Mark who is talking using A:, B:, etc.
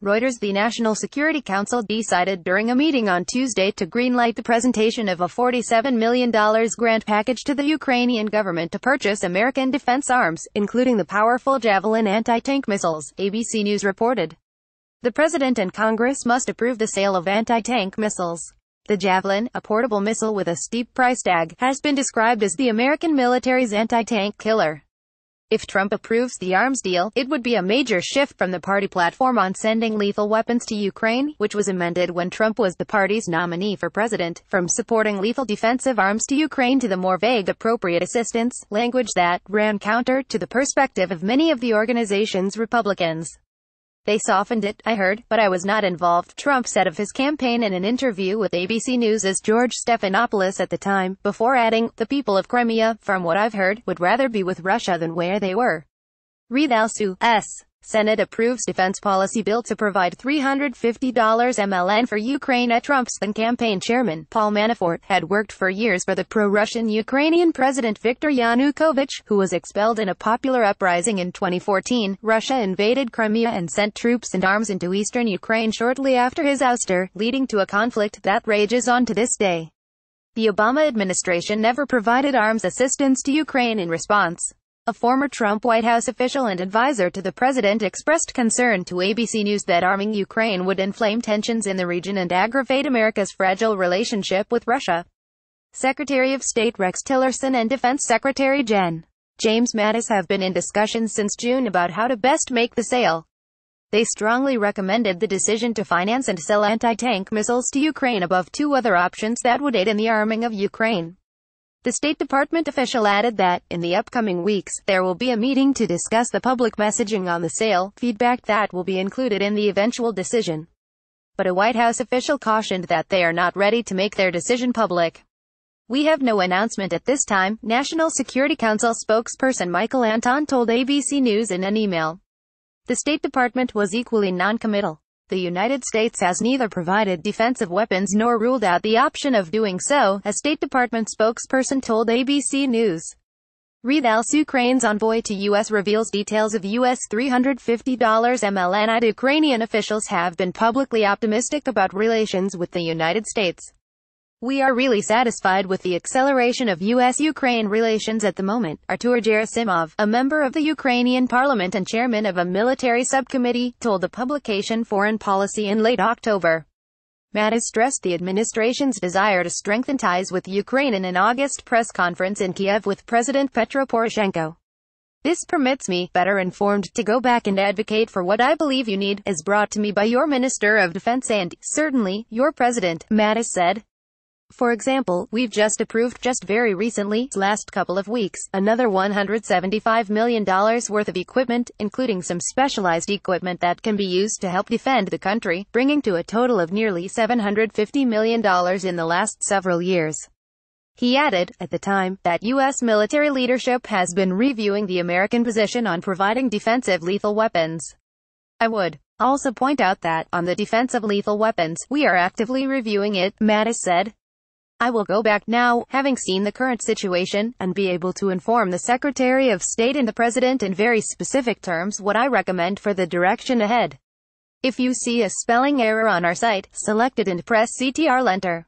A: REUTERSThe National Security Council decided during a meeting on Tuesday to greenlight the presentation of a $47 million grant package to the Ukrainian government to purchase American defense arms, including the powerful Javelin anti-tank missiles, ABC News reported. The President and Congress must approve the sale of anti-tank missiles. The Javelin, a portable missile with a steep price tag, has been described as the American Militarys Anti-Tank Killer. If Trump approves the arms deal, it would be a major shift from the party platform on sending lethal weapons to Ukraine, which was amended when Trump was the party's nominee for president, from supporting lethal defensive arms to Ukraine to the more vague appropriate assistance language that ran counter to the perspective of many of the organization's Republicans. They softened it, I heard, but I was not involved, Trump said of his campaign in an interview with ABC News' George Stephanopoulos at the time, before adding, "The people of Crimea, from what I've heard, would rather be with Russia than where they were." REUTERSThe Senate approves defense policy bill to provide $350 million for Ukraine. Trump's then-campaign chairman, Paul Manafort, had worked for years for the pro-Russian Ukrainian President Viktor Yanukovych, who was expelled in a popular uprising in 2014. Russia invaded Crimea and sent troops and arms into eastern Ukraine shortly after his ouster, leading to a conflict that rages on to this day. The Obama administration never provided arms assistance to Ukraine in response. A former Trump White House official and advisor to the president expressed concern to ABC News that arming Ukraine would inflame tensions in the region and aggravate America's fragile relationship with Russia. Secretary of State Rex Tillerson and Defense Secretary James Mattis have been in discussions since June about how to best make the sale. They strongly recommended the decision to finance and sell anti-tank missiles to Ukraine above two other options that would aid in the arming of Ukraine. The State Department official added that, in the upcoming weeks, there will be a meeting to discuss the public messaging on the sale, feedback that will be included in the eventual decision. But a White House official cautioned that they are not ready to make their decision public. "We have no announcement at this time," National Security Council spokesperson Michael Anton told ABC News in an email. The State Department was equally non-committal. The United States has neither provided defensive weapons nor ruled out the option of doing so, a State Department spokesperson told ABC News. Ukraine's envoy to U.S. reveals details of U.S. $350 million. Ukrainian officials have been publicly optimistic about relations with the United States. "We are really satisfied with the acceleration of U.S.-Ukraine relations at the moment," Artur Gerasimov, a member of the Ukrainian parliament and chairman of a military subcommittee, told the publication Foreign Policy in late October. Mattis stressed the administration's desire to strengthen ties with Ukraine in an August press conference in Kiev with President Petro Poroshenko. "This permits me, better informed, to go back and advocate for what I believe you need, as brought to me by your Minister of Defense and, certainly, your President," Mattis said. "For example, we've just approved very recently, last couple of weeks, another $175 million worth of equipment, including some specialized equipment that can be used to help defend the country, bringing to a total of nearly $750 million in the last several years." He added, at the time, that U.S. military leadership has been reviewing the American position on providing defensive lethal weapons. "I would also point out that, on the defense of lethal weapons, we are actively reviewing it," Mattis said. "I will go back now, having seen the current situation, and be able to inform the Secretary of State and the President in very specific terms what I recommend for the direction ahead. If you see a spelling error on our site, select it and press Ctrl Enter.